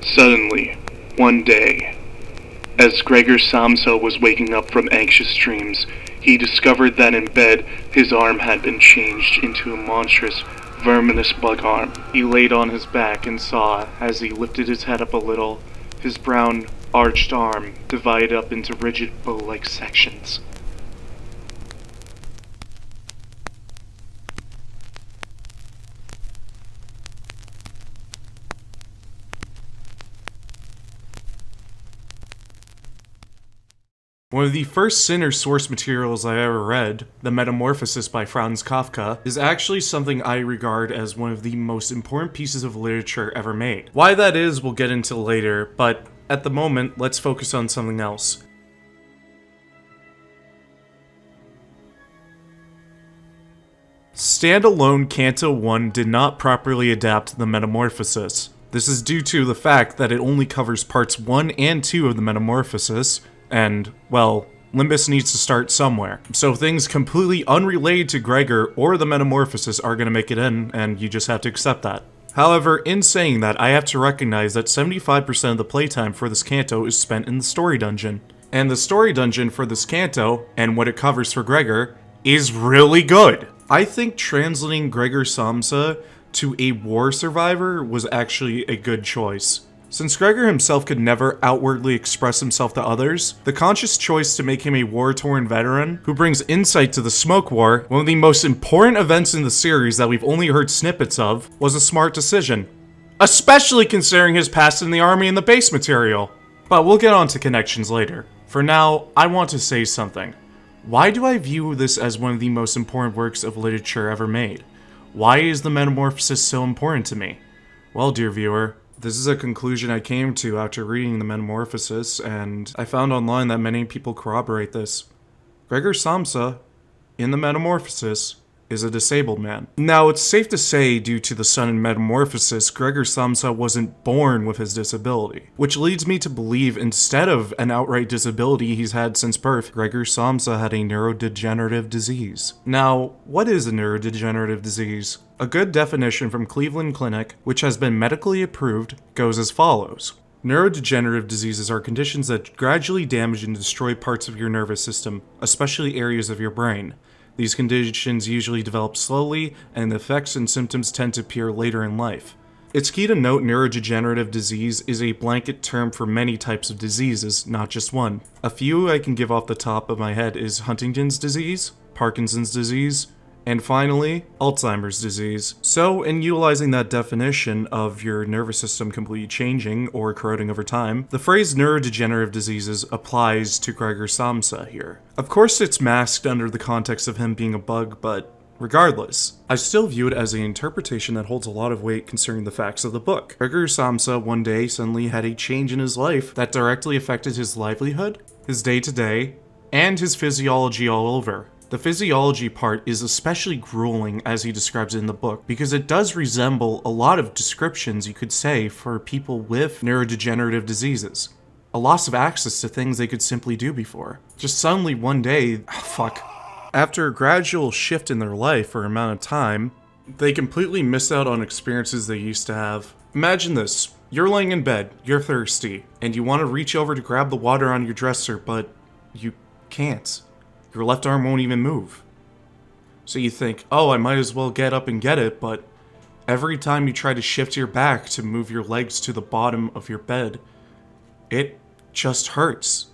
Suddenly, one day, as Gregor Samsa was waking up from anxious dreams, he discovered that in bed his arm had been changed into a monstrous, verminous bug arm. He laid on his back and saw, as he lifted his head up a little, his brown, arched arm divided up into rigid bow-like sections. One of the first Sinner source materials I ever read, The Metamorphosis by Franz Kafka, is actually something I regard as one of the most important pieces of literature ever made. Why that is, we'll get into later, but at the moment, let's focus on something else. Standalone Canto 1 did not properly adapt The Metamorphosis. This is due to the fact that it only covers parts 1 and 2 of The Metamorphosis, and, well, Limbus needs to start somewhere. So things completely unrelated to Gregor or the Metamorphosis are gonna make it in, and you just have to accept that. However, in saying that, I have to recognize that 75% of the playtime for this canto is spent in the story dungeon. And the story dungeon for this canto, and what it covers for Gregor, is really good. I think translating Gregor Samsa to a war survivor was actually a good choice. Since Gregor himself could never outwardly express himself to others, the conscious choice to make him a war-torn veteran who brings insight to the Smoke War, one of the most important events in the series that we've only heard snippets of, was a smart decision. Especially considering his past in the army and the base material. But we'll get on to connections later. For now, I want to say something. Why do I view this as one of the most important works of literature ever made? Why is the Metamorphosis so important to me? Well, dear viewer, this is a conclusion I came to after reading The Metamorphosis, and I found online that many people corroborate this. Gregor Samsa, in The Metamorphosis, is a disabled man. Now, it's safe to say, due to the sun in Metamorphosis, Gregor Samsa wasn't born with his disability, which leads me to believe instead of an outright disability he's had since birth, Gregor Samsa had a neurodegenerative disease. Now, what is a neurodegenerative disease? A good definition from Cleveland Clinic, which has been medically approved, goes as follows. Neurodegenerative diseases are conditions that gradually damage and destroy parts of your nervous system, especially areas of your brain. These conditions usually develop slowly, and the effects and symptoms tend to appear later in life. It's key to note neurodegenerative disease is a blanket term for many types of diseases, not just one. A few I can give off the top of my head is Huntington's disease, Parkinson's disease, and finally, Alzheimer's disease. So, in utilizing that definition of your nervous system completely changing or corroding over time, the phrase neurodegenerative diseases applies to Gregor Samsa here. Of course, it's masked under the context of him being a bug, but regardless, I still view it as an interpretation that holds a lot of weight considering the facts of the book. Gregor Samsa one day suddenly had a change in his life that directly affected his livelihood, his day-to-day, and his physiology all over. The physiology part is especially grueling as he describes it in the book, because it does resemble a lot of descriptions you could say for people with neurodegenerative diseases. A loss of access to things they could simply do before. Just suddenly one day, after a gradual shift in their life or amount of time, they completely miss out on experiences they used to have. Imagine this, you're laying in bed, you're thirsty, and you want to reach over to grab the water on your dresser, but you can't. Your left arm won't even move. So you think, oh, I might as well get up and get it, but every time you try to shift your back to move your legs to the bottom of your bed, it just hurts.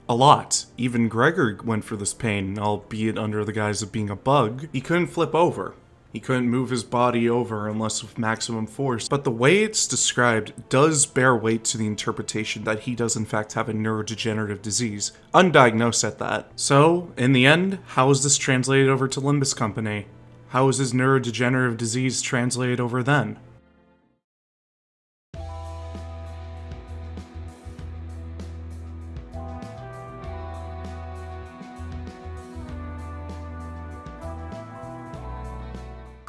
A lot. Even Gregor went for this pain, albeit under the guise of being a bug. He couldn't flip over. He couldn't move his body over unless with maximum force. But the way it's described does bear weight to the interpretation that he does in fact have a neurodegenerative disease, undiagnosed at that. So, in the end, how is this translated over to Limbus Company? How is his neurodegenerative disease translated over then?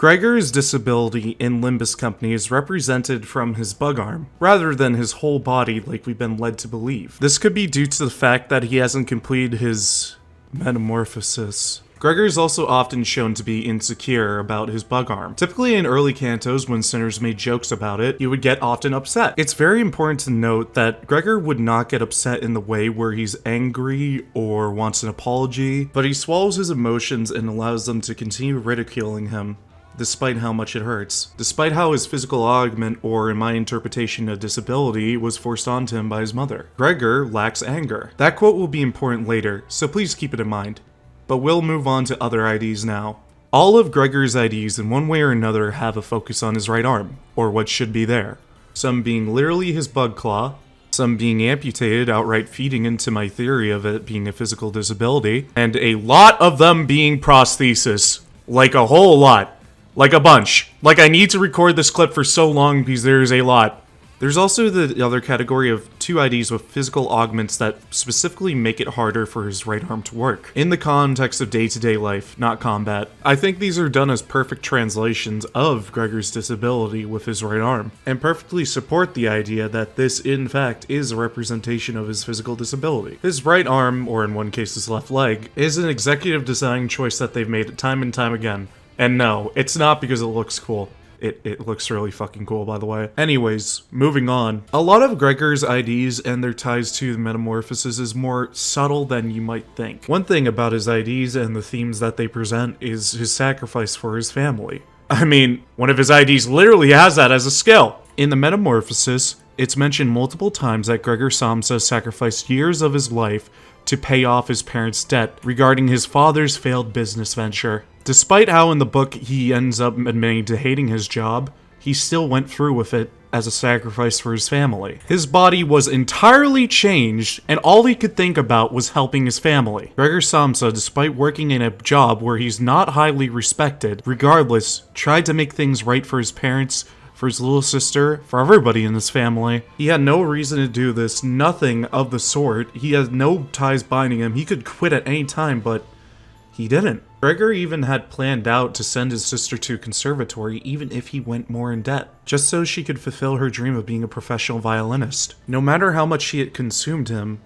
Gregor's disability in Limbus Company is represented from his bug arm, rather than his whole body like we've been led to believe. This could be due to the fact that he hasn't completed his metamorphosis Gregor is also often shown to be insecure about his bug arm. Typically in early cantos, when sinners made jokes about it, he would get often upset. It's very important to note that Gregor would not get upset in the way where he's angry or wants an apology, but he swallows his emotions and allows them to continue ridiculing him, despite how much it hurts. Despite how his physical augment, or in my interpretation a disability, was forced onto him by his mother. Gregor lacks anger. That quote will be important later, so please keep it in mind. But we'll move on to other IDs now. All of Gregor's IDs in one way or another have a focus on his right arm, or what should be there. Some being literally his bug claw, some being amputated, outright feeding into my theory of it being a physical disability, and a lot of them being prosthesis. Like a whole lot. Like a bunch. Like I need to record this clip for so long because there's a lot. There's also the other category of 2 IDs with physical augments that specifically make it harder for his right arm to work, in the context of day-to-day life, not combat. I think these are done as perfect translations of Gregor's disability with his right arm, and perfectly support the idea that this in fact is a representation of his physical disability. His right arm, or in one case his left leg, is an executive design choice that they've made time and time again. And no, it's not because it looks cool. It looks really fucking cool, by the way. Anyways, moving on. A lot of Gregor's IDs and their ties to the metamorphosis is more subtle than you might think. One thing about his IDs and the themes that they present is his sacrifice for his family. I mean, one of his IDs literally has that as a skill. In the metamorphosis, it's mentioned multiple times that Gregor Samsa sacrificed years of his life to pay off his parents' debt regarding his father's failed business venture. Despite how in the book he ends up admitting to hating his job, he still went through with it as a sacrifice for his family. His body was entirely changed, and all he could think about was helping his family. Gregor Samsa, despite working in a job where he's not highly respected, regardless, tried to make things right for his parents, for his little sister, for everybody in his family. He had no reason to do this, nothing of the sort. He had no ties binding him. He could quit at any time, but he didn't. Gregor even had planned out to send his sister to a conservatory even if he went more in debt, just so she could fulfill her dream of being a professional violinist. No matter how much he had consumed him,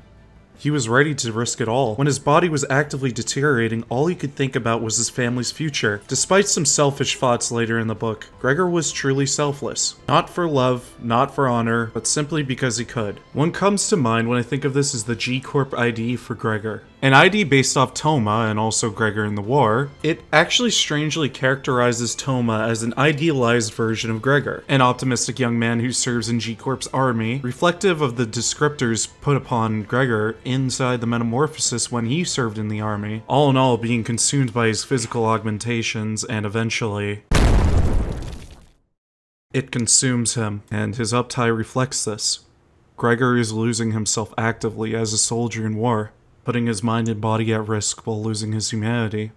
he was ready to risk it all. When his body was actively deteriorating, all he could think about was his family's future. Despite some selfish thoughts later in the book, Gregor was truly selfless. Not for love, not for honor, but simply because he could. One comes to mind when I think of this is the G Corp ID for Gregor. An ID based off Toma and also Gregor in the war. It actually strangely characterizes Toma as an idealized version of Gregor, an optimistic young man who serves in G Corp's army, reflective of the descriptors put upon Gregor inside the metamorphosis when he served in the army, all in all being consumed by his physical augmentations and eventually it consumes him, and his uptie reflects this. Gregor is losing himself actively as a soldier in war, putting his mind and body at risk while losing his humanity.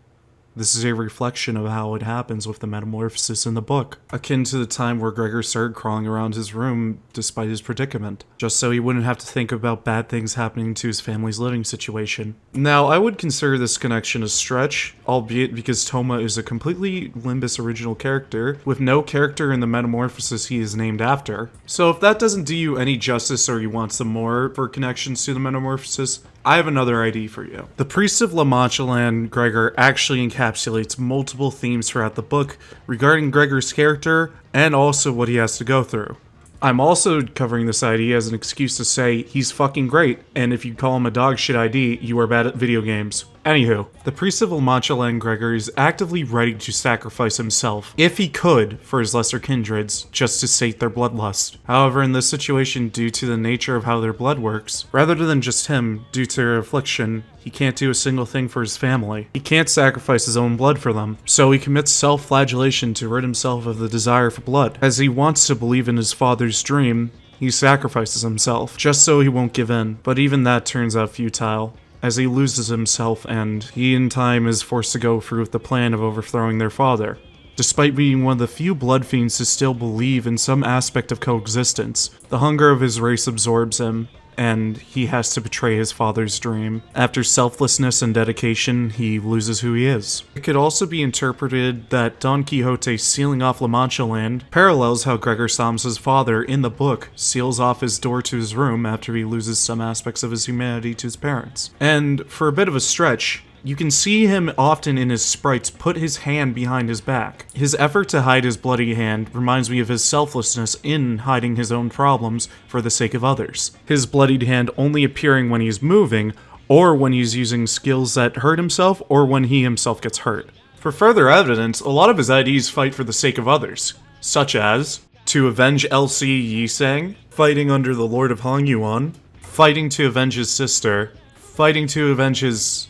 This is a reflection of how it happens with the metamorphosis in the book, akin to the time where Gregor started crawling around his room despite his predicament, just so he wouldn't have to think about bad things happening to his family's living situation. Now, I would consider this connection a stretch, albeit because Toma is a completely Limbus original character, with no character in the metamorphosis he is named after. So if that doesn't do you any justice or you want some more for connections to the metamorphosis, I have another ID for you. The Priest of La Mancha Land, Gregor, actually encapsulates multiple themes throughout the book regarding Gregor's character and also what he has to go through. I'm also covering this ID as an excuse to say he's fucking great, and if you call him a dog shit ID, you are bad at video games. Anywho, the Priest of La Mancha Land, Gregor, is actively ready to sacrifice himself, if he could, for his lesser kindreds, just to sate their bloodlust. However, in this situation, due to the nature of how their blood works, rather than just him, due to their affliction, he can't do a single thing for his family. He can't sacrifice his own blood for them, so he commits self-flagellation to rid himself of the desire for blood. As he wants to believe in his father's dream, he sacrifices himself, just so he won't give in, but even that turns out futile, as he loses himself and he in time is forced to go through with the plan of overthrowing their father. Despite being one of the few blood fiends to still believe in some aspect of coexistence, the hunger of his race absorbs him, and he has to betray his father's dream. After selflessness and dedication, he loses who he is. It could also be interpreted that Don Quixote sealing off La Mancha Land parallels how Gregor Samsa's father in the book seals off his door to his room after he loses some aspects of his humanity to his parents. And for a bit of a stretch, You can see him often in his sprites put his hand behind his back. His effort to hide his bloody hand reminds me of his selflessness in hiding his own problems for the sake of others. His bloodied hand only appearing when he's moving, or when he's using skills that hurt himself, or when he himself gets hurt. For further evidence, a lot of his IDs fight for the sake of others, such as to avenge LC Yisang, fighting under the Lord of Hong Yuan, fighting to avenge his sister, fighting to avenge his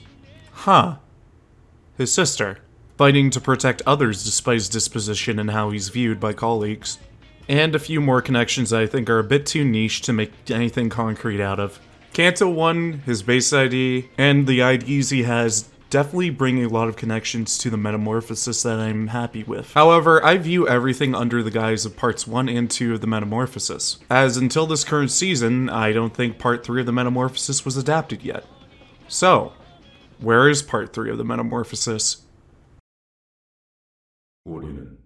sister, fighting to protect others despite his disposition and how he's viewed by colleagues, and a few more connections that I think are a bit too niche to make anything concrete out of. Canto 1, his base ID, and the IDs he has definitely bring a lot of connections to the Metamorphosis that I'm happy with. However, I view everything under the guise of parts 1 and 2 of the Metamorphosis, as until this current season, I don't think part 3 of the Metamorphosis was adapted yet. So, where is part 3 of the Metamorphosis? 우리는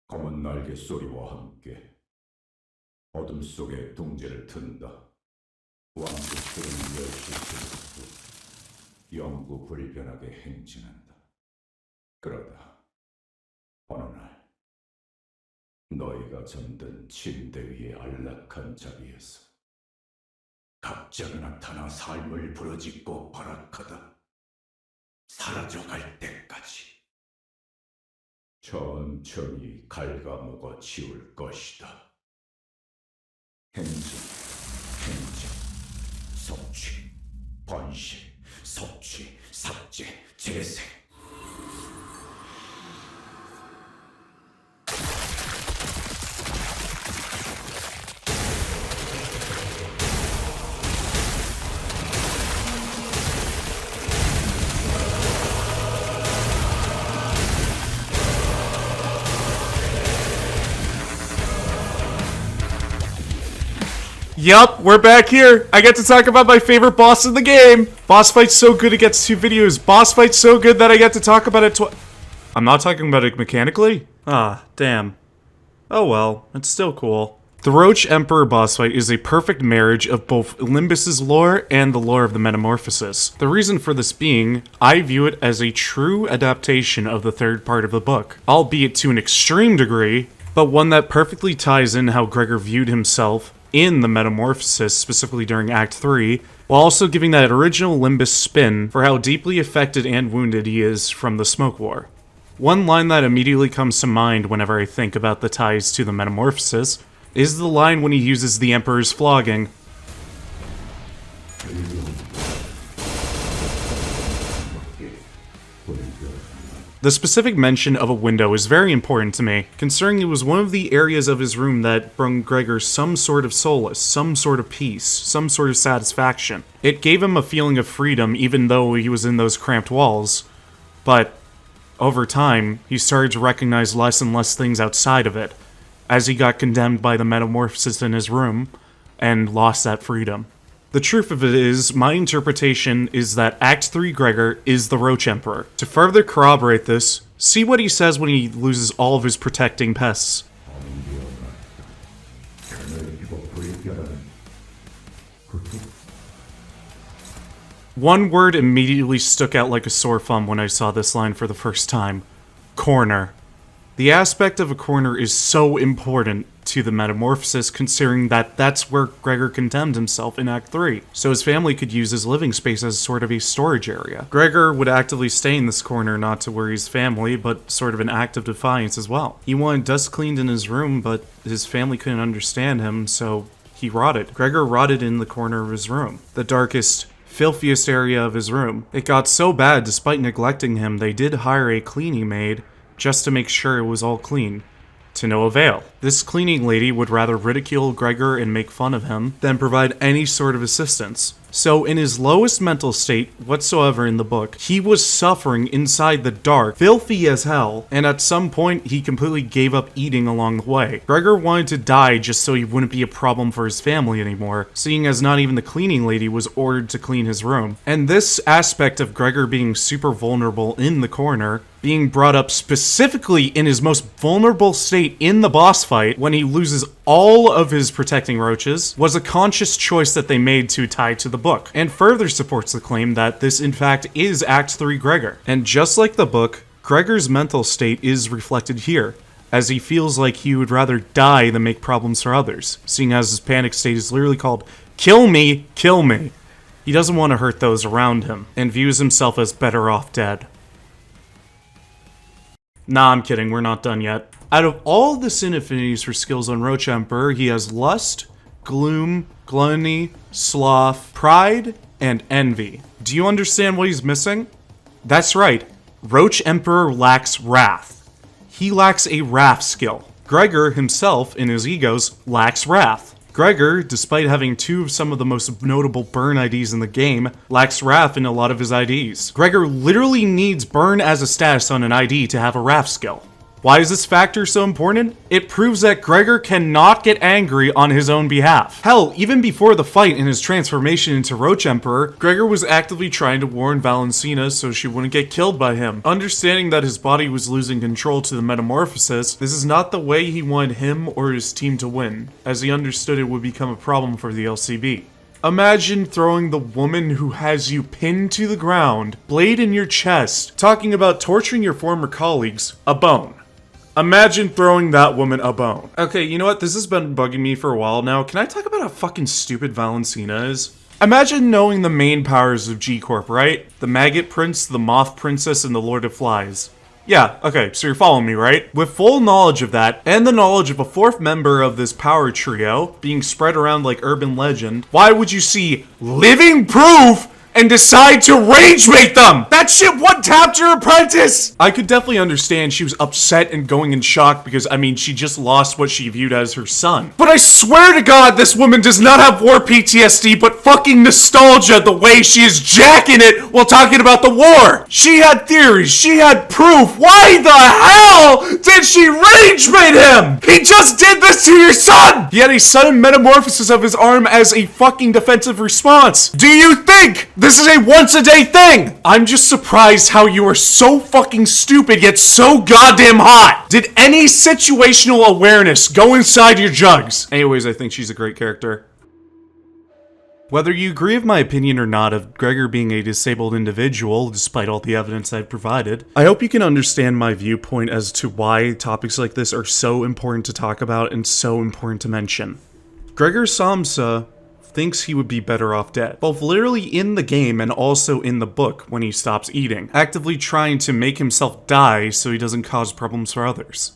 검은 날개 소리와 함께 어둠 속에 둥지를 튼다. 왕국들은 멸시스럽고 영구 불변하게 행진한다. 그러다 어느 날 너희가 잠든 침대 위의 안락한 자리에서 갑자기 나타나 삶을 부러짓고 발악하다 사라져갈 때까지 천천히 갉아먹어 치울 것이다. 행진, 섭취, 번식, 섭취, 삭제, 재생. Yup, we're back here. I get to talk about my favorite boss in the game. Boss fight's so good it gets 2 videos. Boss fight's so good that I get to talk about it I'm not talking about it mechanically? Ah, damn. Oh well, it's still cool. The Roach Emperor boss fight is a perfect marriage of both Limbus's lore and the lore of the Metamorphosis. The reason for this being, I view it as a true adaptation of the third part of the book, albeit to an extreme degree, but one that perfectly ties in how Gregor viewed himself in the Metamorphosis, specifically during Act 3, while also giving that original Limbus spin for how deeply affected and wounded he is from the Smoke War. One line that immediately comes to mind whenever I think about the ties to the Metamorphosis is the line when he uses the Emperor's flogging. The specific mention of a window is very important to me, considering it was one of the areas of his room that brought Gregor some sort of solace, some sort of peace, some sort of satisfaction. It gave him a feeling of freedom even though he was in those cramped walls, but over time, he started to recognize less and less things outside of it, as he got condemned by the Metamorphosis in his room, and lost that freedom. The truth of it is, my interpretation is that Act 3 Gregor is the Roach Emperor. To further corroborate this, see what he says when he loses all of his protecting pests. One word immediately stuck out like a sore thumb when I saw this line for the first time. Corner. The aspect of a corner is so important to the Metamorphosis, considering that that's where Gregor condemned himself in Act 3, so his family could use his living space as sort of a storage area. Gregor would actively stay in this corner not to worry his family, but sort of an act of defiance as well. He wanted dust cleaned in his room, but his family couldn't understand him, so he rotted. Gregor rotted in the corner of his room, the darkest, filthiest area of his room. It got so bad, despite neglecting him, they did hire a cleaning maid just to make sure it was all clean. To no avail. This cleaning lady would rather ridicule Gregor and make fun of him than provide any sort of assistance. So in his lowest mental state whatsoever in the book, he was suffering inside the dark, filthy as hell, and at some point he completely gave up eating along the way. Gregor wanted to die just so he wouldn't be a problem for his family anymore, seeing as not even the cleaning lady was ordered to clean his room. And this aspect of Gregor being super vulnerable in the corner being brought up specifically in his most vulnerable state in the boss fight when he loses all of his protecting roaches, was a conscious choice that they made to tie to the book, and further supports the claim that this in fact is Act 3 Gregor. And just like the book, Gregor's mental state is reflected here, as he feels like he would rather die than make problems for others, seeing as his panic state is literally called, "Kill me, kill me." He doesn't want to hurt those around him, and views himself as better off dead. Nah, I'm kidding, we're not done yet. Out of all the sin affinities for skills on Roach Emperor, he has lust, gloom, gluttony, sloth, pride, and envy. Do you understand what he's missing? That's right, Roach Emperor lacks wrath. He lacks a wrath skill. Gregor himself, in his egos, lacks wrath. Gregor, despite having two of some of the most notable burn IDs in the game, lacks wrath in a lot of his IDs. Gregor literally needs burn as a status on an ID to have a wrath skill. Why is this factor so important? It proves that Gregor cannot get angry on his own behalf. Hell, even before the fight and his transformation into Roach Emperor, Gregor was actively trying to warn Valentina so she wouldn't get killed by him. Understanding that his body was losing control to the metamorphosis, this is not the way he wanted him or his team to win, as he understood it would become a problem for the LCB. Imagine throwing the woman who has you pinned to the ground, blade in your chest, talking about torturing your former colleagues, a bone. Imagine throwing that woman a bone. Okay, you know what? This has been bugging me for a while now. Can I talk about how fucking stupid Valentina is? Imagine knowing the main powers of G-Corp, right? The Maggot Prince, the Moth Princess, and the Lord of Flies. Yeah, okay, so you're following me, right? With full knowledge of that, and the knowledge of a fourth member of this power trio being spread around like urban legend, why would you see living proof and decide to rage bait them? That shit one-tapped your apprentice! I could definitely understand she was upset and going in shock because, I mean, she just lost what she viewed as her son. But I swear to God, this woman does not have war PTSD, but fucking nostalgia the way she is jacking it while talking about the war. She had theories, she had proof. Why the hell did she rage bait him? He just did this to your son! He had a sudden metamorphosis of his arm as a fucking defensive response. Do you think this is a once-a-day thing? I'm just surprised how you are so fucking stupid yet so goddamn hot. Did any situational awareness go inside your jugs? Anyways, I think she's a great character. Whether you agree with my opinion or not of Gregor being a disabled individual, despite all the evidence I've provided, I hope you can understand my viewpoint as to why topics like this are so important to talk about and so important to mention. Gregor Samsa thinks he would be better off dead, both literally in the game and also in the book when he stops eating, actively trying to make himself die so he doesn't cause problems for others.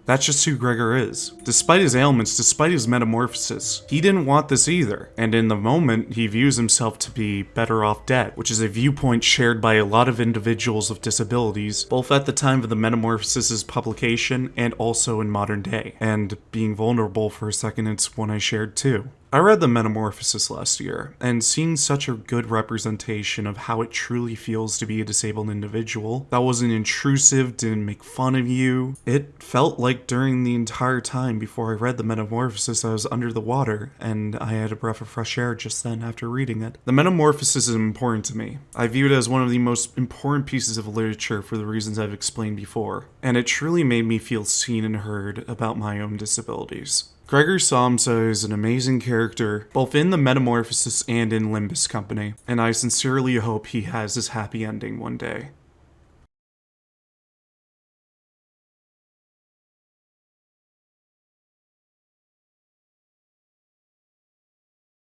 That's just who Gregor is. Despite his ailments, despite his metamorphosis, he didn't want this either, and in the moment, he views himself to be better off dead, which is a viewpoint shared by a lot of individuals of disabilities, both at the time of the Metamorphosis's publication and also in modern day. And being vulnerable for a second, it's one I shared too. I read The Metamorphosis last year, and seeing such a good representation of how it truly feels to be a disabled individual that wasn't intrusive, didn't make fun of you, it felt like during the entire time before I read The Metamorphosis I was under the water, and I had a breath of fresh air just then after reading it. The Metamorphosis is important to me. I view it as one of the most important pieces of literature for the reasons I've explained before, and it truly made me feel seen and heard about my own disabilities. Gregor Samsa is an amazing character, both in the Metamorphosis and in Limbus Company, and I sincerely hope he has his happy ending one day.